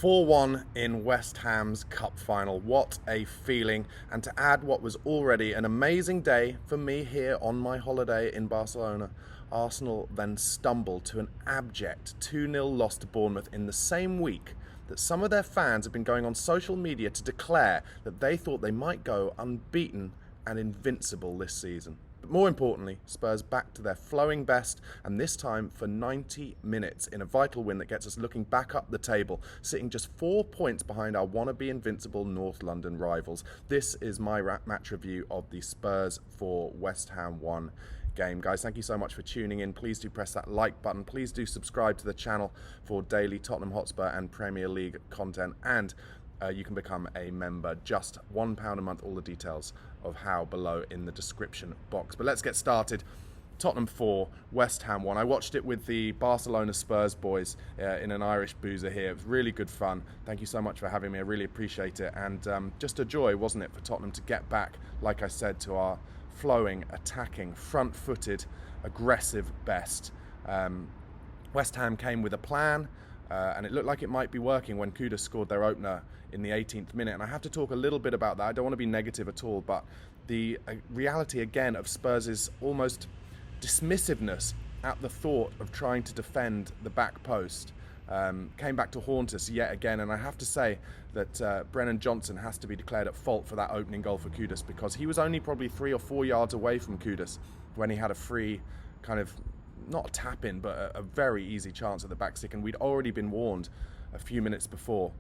4-1 in West Ham's cup final. What a feeling. And to add what was already an amazing day for me here on my holiday in Barcelona, Arsenal then stumbled to an abject 2-0 loss to Bournemouth in the same week that some of their fans have been going on social media to declare that they thought they might go unbeaten and invincible this season. But more importantly, Spurs back to their flowing best, and this time for 90 minutes in a vital win that gets us looking back up the table, sitting just 4 points behind our wannabe invincible North London rivals. This is my match review of the Spurs 4 West Ham 1 game. Guys, thank you so much for tuning in. Please do press that like button. Please do subscribe to the channel for daily Tottenham Hotspur and Premier League content, and you can become a member, just £1 a month. All the details of how below in the description box. But let's get started. Tottenham 4, West Ham 1. I watched it with the Barcelona Spurs boys in an Irish boozer here. It was really good fun. Thank you so much for having me. I really appreciate it. And just a joy, wasn't it, for Tottenham to get back, like I said, to our flowing, attacking, front-footed, aggressive best. West Ham came with a plan, and it looked like it might be working when Kudus scored their opener in the 18th minute. And I have to talk a little bit about that. I don't want to be negative at all, but the reality again of Spurs' almost dismissiveness at the thought of trying to defend the back post came back to haunt us yet again. And I have to say that Brennan Johnson has to be declared at fault for that opening goal for Kudus, because he was only probably 3 or 4 yards away from Kudus when he had a free kind of, not a tap in, but a very easy chance at the back stick. And we'd already been warned a few minutes before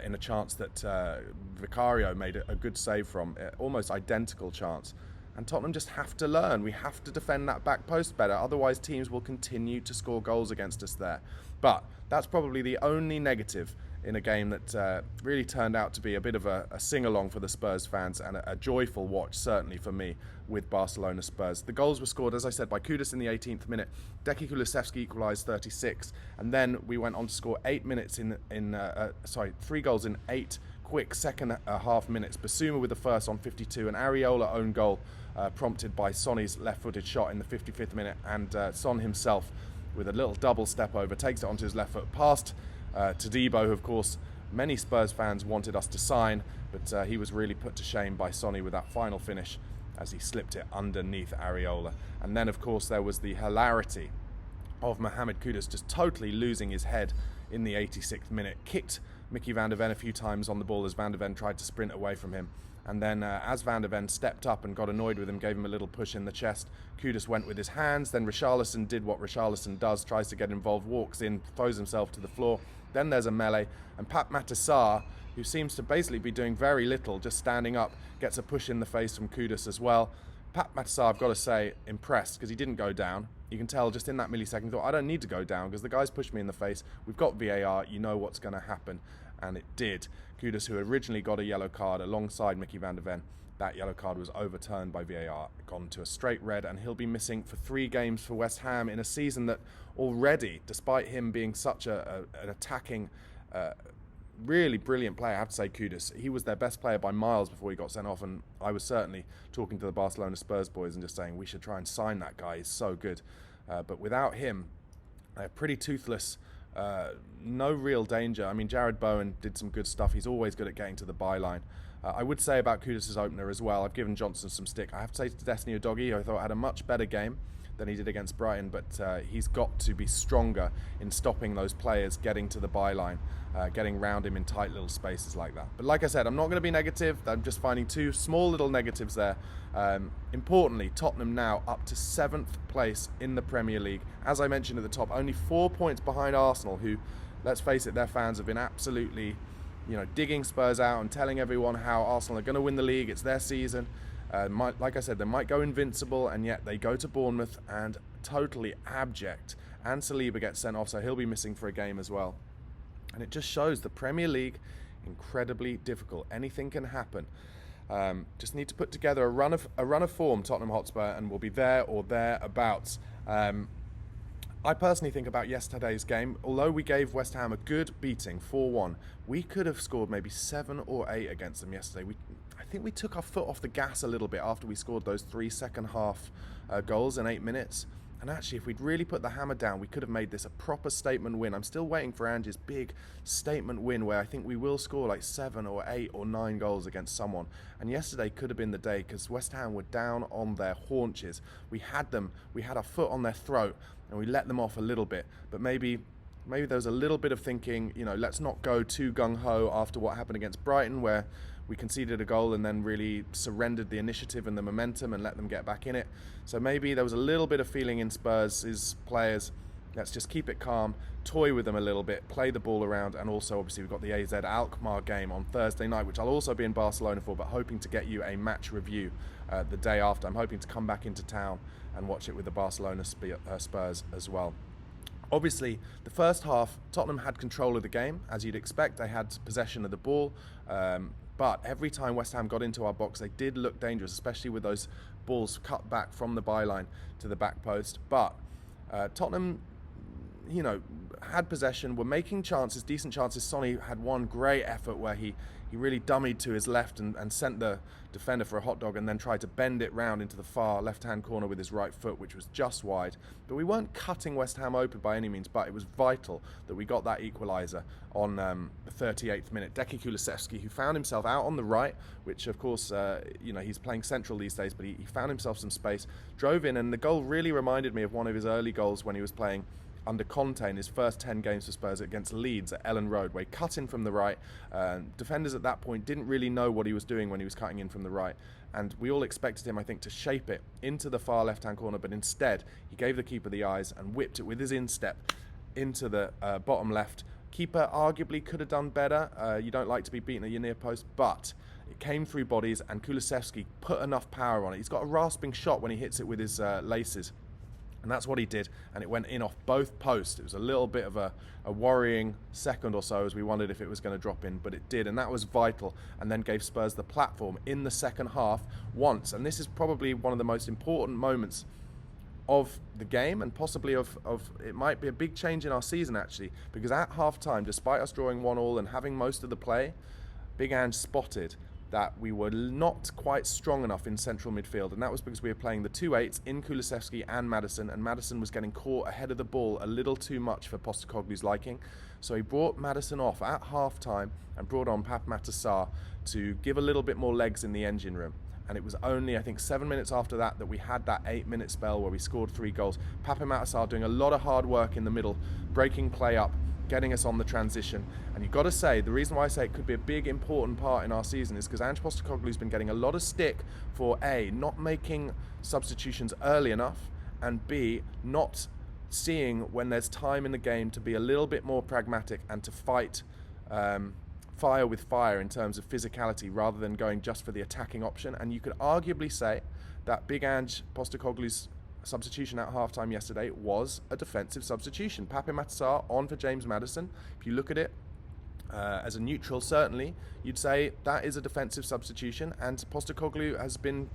in a chance that Vicario made a good save from, almost identical chance. And Tottenham just have to learn. We have to defend that back post better, otherwise teams will continue to score goals against us there. But that's probably the only negative in a game that really turned out to be a bit of a sing-along for the Spurs fans, and a joyful watch, certainly for me, with Barcelona Spurs. The goals were scored, as I said, by Kudus in the 18th minute. Decky Kulusevski equalised 36, and then we went on to score 3 goals in 8 quick second half minutes. Basuma with the first on 52, and Areola own goal prompted by Sonny's left-footed shot in the 55th minute, and Son himself with a little double step over takes it onto his left foot past Todibo, who of course many Spurs fans wanted us to sign, but he was really put to shame by Sonny with that final finish as he slipped it underneath Areola. And then of course there was the hilarity of Mohamed Kudus just totally losing his head in the 86th minute, kicked Mickey van der Ven a few times on the ball as van der Ven tried to sprint away from him. And then as van der Ven stepped up and got annoyed with him, gave him a little push in the chest, Kudus went with his hands. Then Richarlison did what Richarlison does, tries to get involved, walks in, throws himself to the floor. Then there's a melee, and Pat Matasar, who seems to basically be doing very little, just standing up, gets a push in the face from Kudus as well. Pat Matasar, I've got to say, impressed, because he didn't go down. You can tell just in that millisecond, he thought, I don't need to go down because the guy's pushed me in the face. We've got VAR, you know what's going to happen. And it did. Kudus, who originally got a yellow card alongside Mickey van der Ven, that yellow card was overturned by VAR, gone to a straight red, and he'll be missing for 3 games for West Ham in a season that already, despite him being such an attacking, really brilliant player, I have to say, Kudus, he was their best player by miles before he got sent off. And I was certainly talking to the Barcelona Spurs boys and just saying we should try and sign that guy, he's so good. But without him, pretty toothless. No real danger. I mean, Jared Bowen did some good stuff. He's always good at getting to the byline. I would say about Kudus' opener as well, I've given Johnson some stick. I have to say to Destiny Udogie, I thought had a much better game than he did against Brighton, but he's got to be stronger in stopping those players getting to the byline, getting round him in tight little spaces like that. But like I said, I'm not going to be negative. I'm just finding 2 small little negatives there. Importantly, Tottenham now up to 7th place in the Premier League. As I mentioned at the top, only 4 points behind Arsenal, who, let's face it, their fans have been absolutely, digging Spurs out and telling everyone how Arsenal are going to win the league. It's their season. Like I said, they might go invincible, and yet they go to Bournemouth and totally abject. And Saliba gets sent off, so he'll be missing for a game as well. And it just shows the Premier League incredibly difficult. Anything can happen. Just need to put together a run of form, Tottenham Hotspur, and we'll be there or thereabouts. I personally think about yesterday's game. Although we gave West Ham a good beating, 4-1, we could have scored maybe 7 or 8 against them yesterday. I think we took our foot off the gas a little bit after we scored those 3 second half goals in 8 minutes. And actually, if we'd really put the hammer down, we could have made this a proper statement win. I'm still waiting for Ange's big statement win where I think we will score like 7 or 8 or 9 goals against someone. And yesterday could have been the day because West Ham were down on their haunches. We had our foot on their throat and we let them off a little bit. But maybe there was a little bit of thinking, let's not go too gung-ho after what happened against Brighton where we conceded a goal and then really surrendered the initiative and the momentum and let them get back in it. So maybe there was a little bit of feeling in Spurs' players, let's just keep it calm, toy with them a little bit, play the ball around, and also obviously we've got the AZ Alkmaar game on Thursday night, which I'll also be in Barcelona for, but hoping to get you a match review the day after. I'm hoping to come back into town and watch it with the Barcelona Spurs as well. Obviously, the first half, Tottenham had control of the game, as you'd expect. They had possession of the ball. But every time West Ham got into our box, they did look dangerous, especially with those balls cut back from the byline to the back post. But Tottenham, had possession, were making chances, decent chances. Sonny had one great effort where he really dummied to his left and sent the defender for a hot dog and then tried to bend it round into the far left-hand corner with his right foot, which was just wide. But we weren't cutting West Ham open by any means, but it was vital that we got that equaliser on the 38th minute. Deki Kulusevski, who found himself out on the right, which of course, he's playing central these days, but he found himself some space, drove in, and the goal really reminded me of one of his early goals when he was playing under Conte in his first 10 games for Spurs against Leeds at Ellen Road, where he cut in from the right. Defenders at that point didn't really know what he was doing when he was cutting in from the right, and we all expected him, I think, to shape it into the far left-hand corner, but instead he gave the keeper the eyes and whipped it with his instep into the bottom left. Keeper arguably could have done better. You don't like to be beaten at your near post, but it came through bodies, and Kulusevski put enough power on it. He's got a rasping shot when he hits it with his laces. And that's what he did, and it went in off both posts. It was a little bit of a worrying second or so as we wondered if it was going to drop in, but it did, and that was vital, and then gave Spurs the platform in the second half once. And this is probably one of the most important moments of the game, and possibly of it might be a big change in our season actually, because at half-time, despite us drawing 1-1 and having most of the play, Big Ange spotted that we were not quite strong enough in central midfield, and that was because we were playing the 2-8s in Kulusevski and Maddison was getting caught ahead of the ball a little too much for Postecoglou's liking. So he brought Maddison off at half-time and brought on Pape Matar Sarr to give a little bit more legs in the engine room. And it was only, I think, 7 minutes after that we had that 8-minute spell where we scored 3 goals. Pape Matar Sarr doing a lot of hard work in the middle, breaking play up, getting us on the transition. And you've got to say, the reason why I say it could be a big important part in our season is because Ange Postecoglou's been getting a lot of stick for A, not making substitutions early enough, and B, not seeing when there's time in the game to be a little bit more pragmatic and to fight fire with fire in terms of physicality rather than going just for the attacking option. And you could arguably say that Big Ange Postecoglou's substitution at halftime yesterday was a defensive substitution. Pape Matar Sarr on for James Maddison. If you look at it as a neutral, certainly you'd say that is a defensive substitution, and Postecoglou has been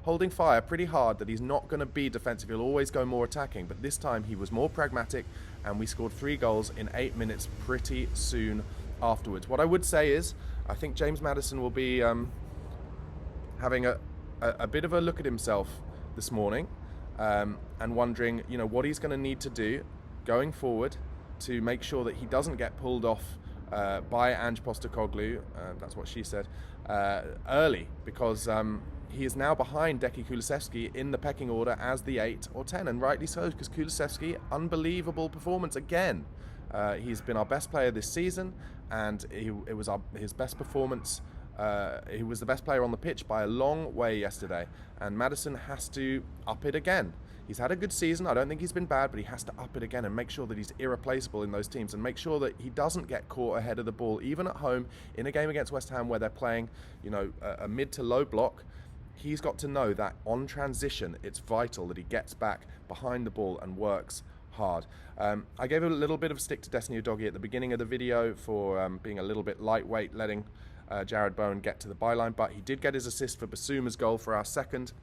holding fire pretty hard that he's not going to be defensive, he'll always go more attacking, but this time he was more pragmatic, and we scored 3 goals in 8 minutes pretty soon afterwards. What I would say is I think James Maddison will be having a bit of a look at himself this morning, and wondering, what he's going to need to do going forward to make sure that he doesn't get pulled off by Ange Postecoglou, that's what she said, early, because he is now behind Deki Kulusevski in the pecking order as the 8 or 10, and rightly so, because Kulusevski, unbelievable performance again. He's been our best player this season, and it was his best performance. He was the best player on the pitch by a long way yesterday, and Maddison has to up it again. He's had a good season, I don't think he's been bad, but he has to up it again and make sure that he's irreplaceable in those teams, and make sure that he doesn't get caught ahead of the ball, even at home in a game against West Ham where they're playing a mid to low block. He's got to know that on transition it's vital that he gets back behind the ball and works hard. I gave a little bit of a stick to Destiny Udogie at the beginning of the video for being a little bit lightweight, letting Jared Bowen get to the byline, but he did get his assist for Basuma's goal for our second.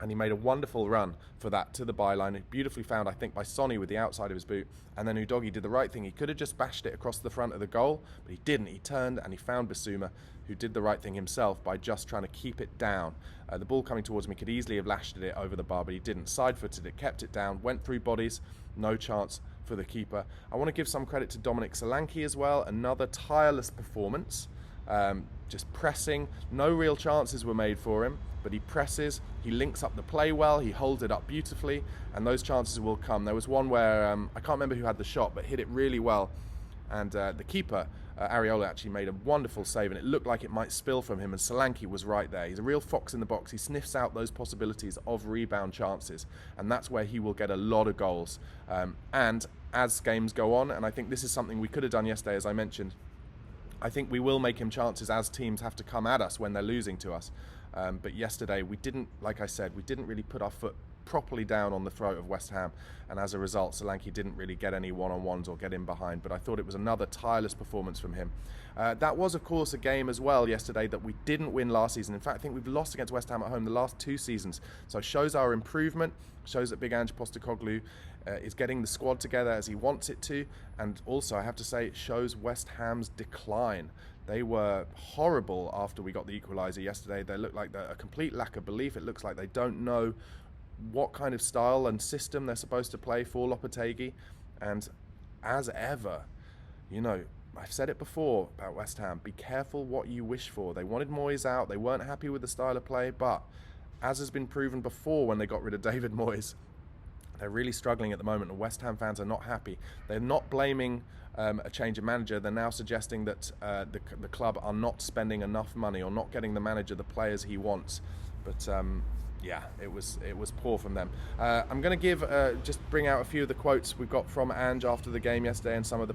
And he made a wonderful run for that to the byline, beautifully found, I think, by Sonny with the outside of his boot. And then Udogie did the right thing. He could have just bashed it across the front of the goal, but he didn't. He turned and he found Bissouma, who did the right thing himself by just trying to keep it down. The ball coming towards him, he could easily have lashed it over the bar, but he didn't. Side-footed it, kept it down, went through bodies, no chance for the keeper. I want to give some credit to Dominic Solanke as well. Another tireless performance. Just pressing, no real chances were made for him, but he presses, he links up the play well, he holds it up beautifully, and those chances will come. There was one where, I can't remember who had the shot, but hit it really well, and the keeper, Areola, actually made a wonderful save, and it looked like it might spill from him, and Solanke was right there. He's a real fox in the box. He sniffs out those possibilities of rebound chances, and that's where he will get a lot of goals. And as games go on, and I think this is something we could have done yesterday, as I mentioned, I think we will make him chances as teams have to come at us when they're losing to us. But yesterday we didn't, like I said, we didn't really put our foot properly down on the throat of West Ham, and as a result Solanke didn't really get any one-on-ones or get in behind, but I thought it was another tireless performance from him. That was of course a game as well yesterday that we didn't win last season. In fact, I think we've lost against West Ham at home the last 2 seasons, so it shows our improvement, shows that Big Ange Postecoglou is getting the squad together as he wants it to, and also I have to say it shows West Ham's decline. They were horrible after we got the equaliser yesterday. They look like a complete lack of belief. It looks like they don't know what kind of style and system they're supposed to play for Lopetegui. And as ever, you know, I've said it before about West Ham, be careful what you wish for. They wanted Moyes out. They weren't happy with the style of play, but as has been proven before when they got rid of David Moyes, they're really struggling at the moment, and West Ham fans are not happy. They're not blaming a change of manager. They're now suggesting that the club are not spending enough money or not getting the manager the players he wants. But yeah, it was poor from them. I'm going to give just bring out a few of the quotes we got from Ange after the game yesterday, and some of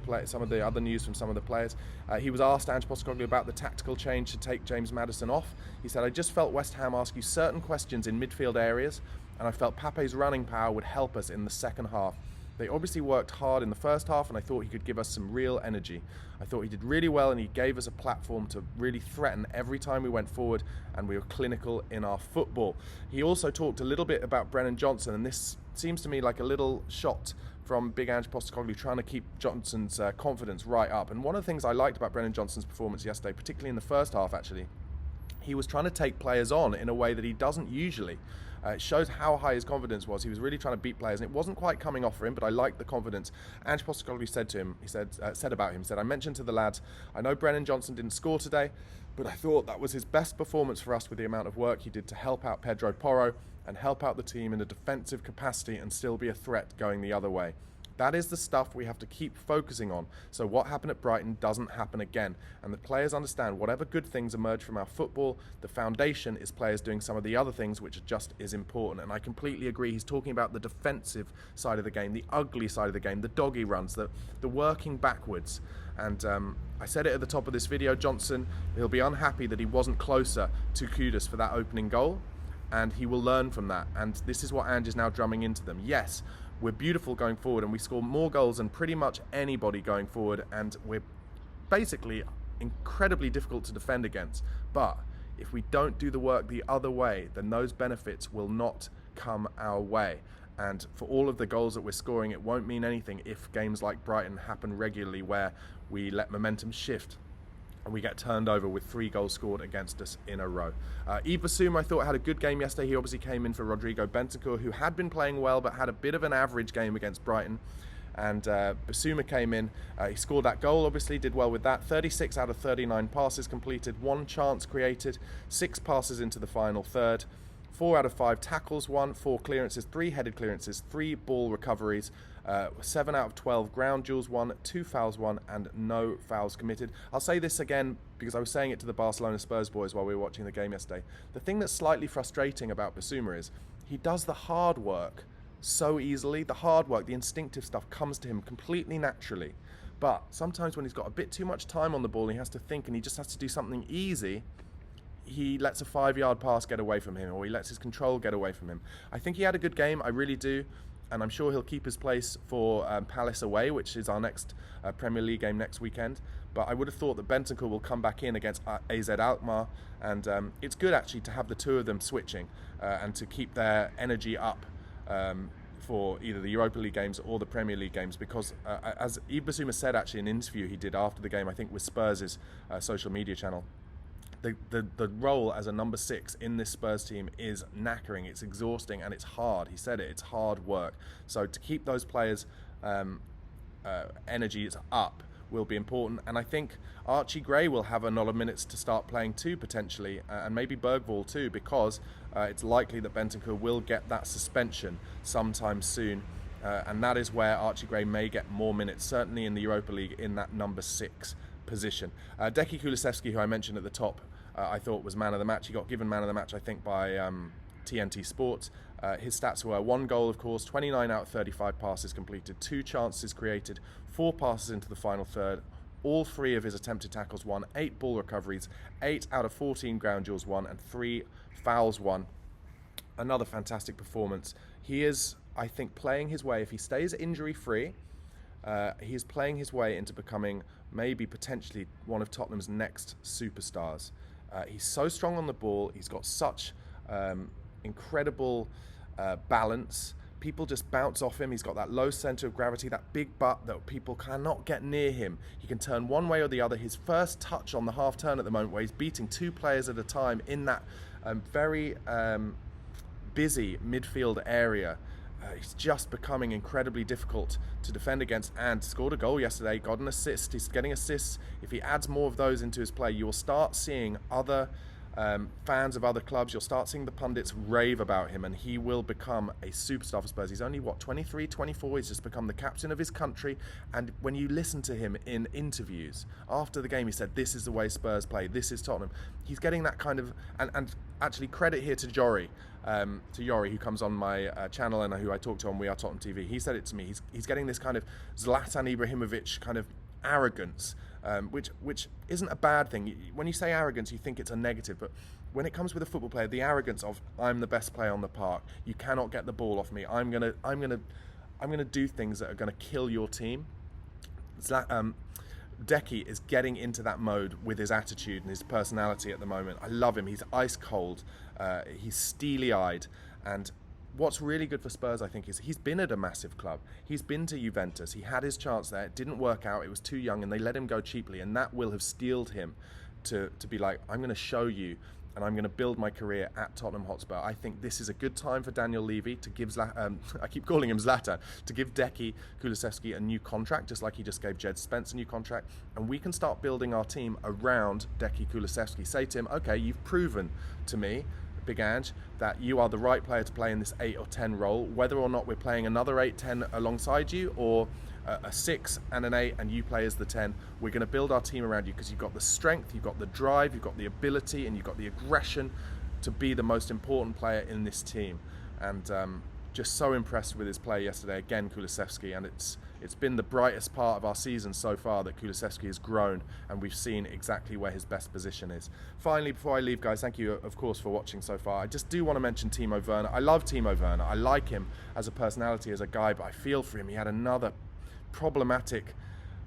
the other news from some of the players. He was asked, Ange Postecoglou, about the tactical change to take James Maddison off. He said, "I just felt West Ham ask you certain questions in midfield areas, and I felt Pape's running power would help us in the second half. They obviously worked hard in the first half, and I thought he could give us some real energy. I thought he did really well, and he gave us a platform to really threaten every time we went forward, and we were clinical in our football." He also talked a little bit about Brennan Johnson, and this seems to me like a little shot from Big Ange Postecoglou trying to keep Johnson's confidence right up. And one of the things I liked about Brennan Johnson's performance yesterday, particularly in the first half actually, he was trying to take players on in a way that he doesn't usually. It shows how high his confidence was. He was really trying to beat players, and it wasn't quite coming off for him, but I liked the confidence. Ange Postecoglou said to him, said about him, "I mentioned to the lads, I know Brennan Johnson didn't score today, but I thought that was his best performance for us with the amount of work he did to help out Pedro Porro and help out the team in a defensive capacity and still be a threat going the other way. That is the stuff we have to keep focusing on, so what happened at Brighton doesn't happen again, and the players understand whatever good things emerge from our football, the foundation is players doing some of the other things which are just as important." And I completely agree. He's talking about the defensive side of the game, the ugly side of the game, the doggy runs, the working backwards. And I said it at the top of this video, Johnson, he'll be unhappy that he wasn't closer to Kudus for that opening goal, and he will learn from that. And this is what Ange is now drumming into them. Yes, we're beautiful going forward, and we score more goals than pretty much anybody going forward, and we're basically incredibly difficult to defend against. But if we don't do the work the other way, then those benefits will not come our way. And for all of the goals that we're scoring, it won't mean anything if games like Brighton happen regularly, where we let momentum shift and we get turned over with 3 goals scored against us in a row. Yves Bissouma, I thought, had a good game yesterday. He obviously came in for Rodrigo Bentancur, who had been playing well but had a bit of an average game against Brighton. And Bissouma came in, he scored that goal, obviously, did well with that. 36 out of 39 passes completed, 1 chance created, 6 passes into the final third, 4 out of 5 tackles won, 4 clearances, 3 headed clearances, 3 ball recoveries, 7 out of 12 ground duels won, 2 fouls won, and no fouls committed. I'll say this again because I was saying it to the Barcelona Spurs boys while we were watching the game yesterday. The thing that's slightly frustrating about Bissouma is he does the hard work so easily. The hard work, the instinctive stuff comes to him completely naturally. But sometimes when he's got a bit too much time on the ball and he has to think and he just has to do something easy, he lets a 5-yard pass get away from him, or he lets his control get away from him. I think he had a good game, I really do. and I'm sure he'll keep his place for Palace away, which is our next Premier League game next weekend. But I would have thought that Bentancur will come back in against AZ Alkmaar, and it's good actually to have the two of them switching and to keep their energy up for either the Europa League games or the Premier League games, because as Yves Bissouma said actually in an interview he did after the game, I think with Spurs' social media channel, the role as a number 6 in this Spurs team is knackering, it's exhausting, and it's hard. He said it's hard work. So to keep those players' energies up will be important, and I think Archie Gray will have a lot of minutes to start playing too, potentially, and maybe Bergvall too, because it's likely that Bentancur will get that suspension sometime soon, and that is where Archie Gray may get more minutes, certainly in the Europa League, in that number 6 position. Decky Kulusevski, who I mentioned at the top, I thought was man of the match. He got given man of the match, I think, by TNT Sports. His stats were 1 goal, of course, 29 out of 35 passes completed, 2 chances created, 4 passes into the final third, all 3 of his attempted tackles won, 8 ball recoveries, 8 out of 14 ground duels won, and 3 fouls won. Another fantastic performance. He is, I think, playing his way, if he stays injury-free, he's playing his way into becoming maybe potentially one of Tottenham's next superstars. He's so strong on the ball, he's got such incredible balance. People just bounce off him. He's got that low centre of gravity, that big butt that people cannot get near him. He can turn one way or the other. His first touch on the half turn at the moment, where he's beating 2 players at a time in that very busy midfield area, he's just becoming incredibly difficult to defend against, and scored a goal yesterday, got an assist. He's getting assists. If he adds more of those into his play, you'll start seeing other fans of other clubs, you'll start seeing the pundits rave about him, and he will become a superstar for Spurs. He's only, 23, 24, he's just become the captain of his country, and when you listen to him in interviews after the game, he said, this is the way Spurs play, this is Tottenham. He's getting that kind of, and actually credit here to Yori, who comes on my channel and who I talk to on We Are Tottenham TV. He said it to me, he's getting this kind of Zlatan Ibrahimovic kind of arrogance, which isn't a bad thing. When you say arrogance, you think it's a negative, but when it comes with a football player, the arrogance of I'm the best player on the park, you cannot get the ball off me, I'm gonna do things that are gonna kill your team. Decky is getting into that mode with his attitude and his personality at the moment. I love him. He's ice cold, he's steely-eyed, and what's really good for Spurs, I think, is he's been at a massive club. He's been to Juventus. He had his chance there. It didn't work out. It was too young, and they let him go cheaply, and that will have steeled him to be like, I'm going to show you, and I'm going to build my career at Tottenham Hotspur. I think this is a good time for Daniel Levy to give, I keep calling him Zlatan, to give Decky Kulusevski a new contract, just like he just gave Jed Spence a new contract, and we can start building our team around Decky Kulusevski. Say to him, okay, you've proven to me, Big Ange, that you are the right player to play in this 8 or 10 role, whether or not we're playing another 8-10 alongside you, or a 6 and an 8 and you play as the 10. We're going to build our team around you, because you've got the strength, you've got the drive, you've got the ability, and you've got the aggression to be the most important player in this team. And just so impressed with his play yesterday again, Kulusevski, and it's been the brightest part of our season so far, that Kulusevski has grown and we've seen exactly where his best position is. Finally, before I leave, guys, thank you of course for watching so far. I just do want to mention Timo Werner. I love Timo Werner. I like him as a personality, as a guy, but I feel for him. He had another problematic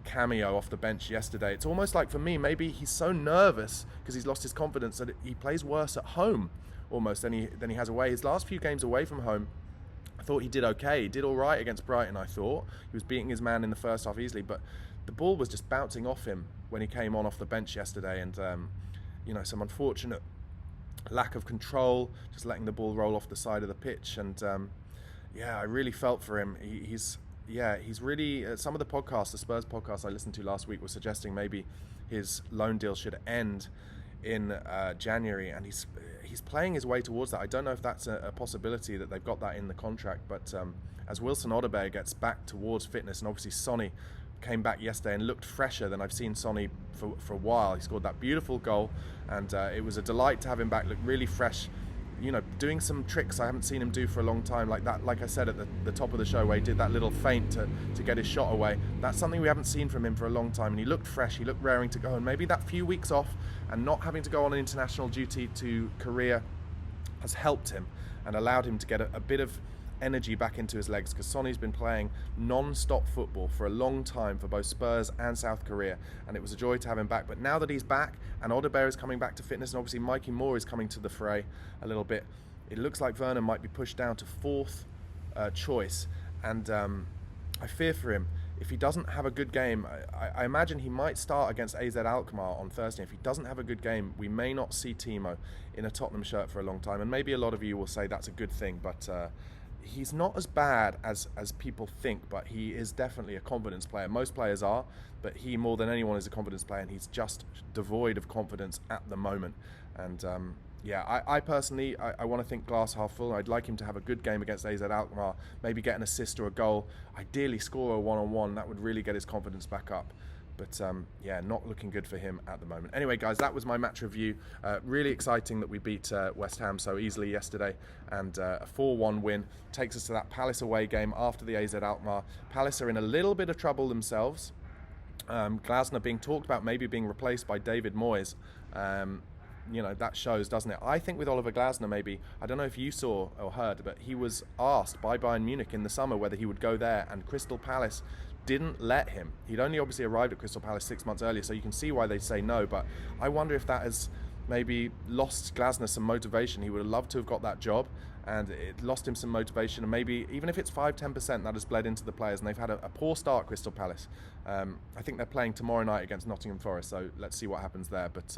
cameo off the bench yesterday. It's almost like, for me, maybe he's so nervous because he's lost his confidence that he plays worse at home almost than he has away. His last few games away from home, I thought he did okay. He did all right against Brighton, I thought. He was beating his man in the first half easily, but the ball was just bouncing off him when he came on off the bench yesterday, and some unfortunate lack of control, just letting the ball roll off the side of the pitch. And I really felt for him. He's really, some of the podcasts, the Spurs podcasts I listened to last week, were suggesting maybe his loan deal should end in January, and he's playing his way towards that. I don't know if that's a possibility, that they've got that in the contract, but as Wilson Odobert gets back towards fitness, and obviously Sonny came back yesterday and looked fresher than I've seen Sonny for a while. He scored that beautiful goal, and it was a delight to have him back, look really fresh, doing some tricks I haven't seen him do for a long time, like that, like I said at the top of the show, where he did that little feint to get his shot away. That's something we haven't seen from him for a long time, and he looked fresh, he looked raring to go, and maybe that few weeks off and not having to go on an international duty to Korea has helped him and allowed him to get a bit of energy back into his legs, because Sonny's been playing non-stop football for a long time for both Spurs and South Korea, and it was a joy to have him back. But now that he's back and Odebear is coming back to fitness, and obviously Mikey Moore is coming to the fray a little bit, it looks like Vernon might be pushed down to fourth choice, and I fear for him. If he doesn't have a good game, I imagine he might start against AZ Alkmaar on Thursday. If he doesn't have a good game, we may not see Timo in a Tottenham shirt for a long time. And maybe a lot of you will say that's a good thing, but he's not as bad as people think, but he is definitely a confidence player. Most players are, but he more than anyone is a confidence player, and he's just devoid of confidence at the moment. And yeah, I personally, I want to think glass half full. I'd like him to have a good game against AZ Alkmaar, maybe get an assist or a goal, ideally score a one-on-one. That would really get his confidence back up. But yeah, not looking good for him at the moment. Anyway, guys, that was my match review. Really exciting that we beat West Ham so easily yesterday, and a 4-1 win takes us to that Palace away game after the AZ Alkmaar. Palace are in a little bit of trouble themselves. Glasner being talked about maybe being replaced by David Moyes. You know, that shows, doesn't it? I think with Oliver Glasner, maybe, I don't know if you saw or heard, but he was asked by Bayern Munich in the summer whether he would go there, and Crystal Palace didn't let him. He'd only obviously arrived at Crystal Palace 6 months earlier, so you can see why they say no, but I wonder if that has maybe lost Glasner some motivation. He would have loved to have got that job, and it lost him some motivation, and maybe even if it's 5-10%, that has bled into the players, and they've had a poor start, Crystal Palace. I think they're playing tomorrow night against Nottingham Forest, so let's see what happens there, but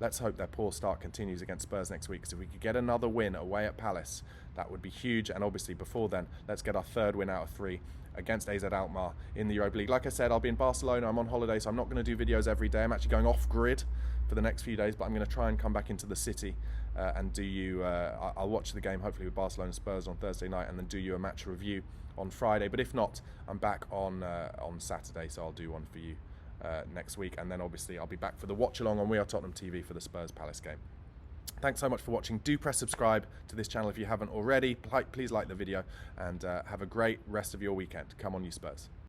let's hope their poor start continues against Spurs next week, because if we could get another win away at Palace, that would be huge. And obviously before then, let's get our third win out of 3 against AZ Alkmaar in the Europa League. Like I said, I'll be in Barcelona. I'm on holiday, so I'm not going to do videos every day. I'm actually going off-grid for the next few days, but I'm going to try and come back into the city and do you... I'll watch the game, hopefully, with Barcelona and Spurs on Thursday night, and then do you a match review on Friday. But if not, I'm back on Saturday, so I'll do one for you next week, and then obviously I'll be back for the watch along on We Are Tottenham TV for the Spurs Palace game. Thanks so much for watching. Do press subscribe to this channel if you haven't already. Please like the video, and have a great rest of your weekend. Come on, you Spurs.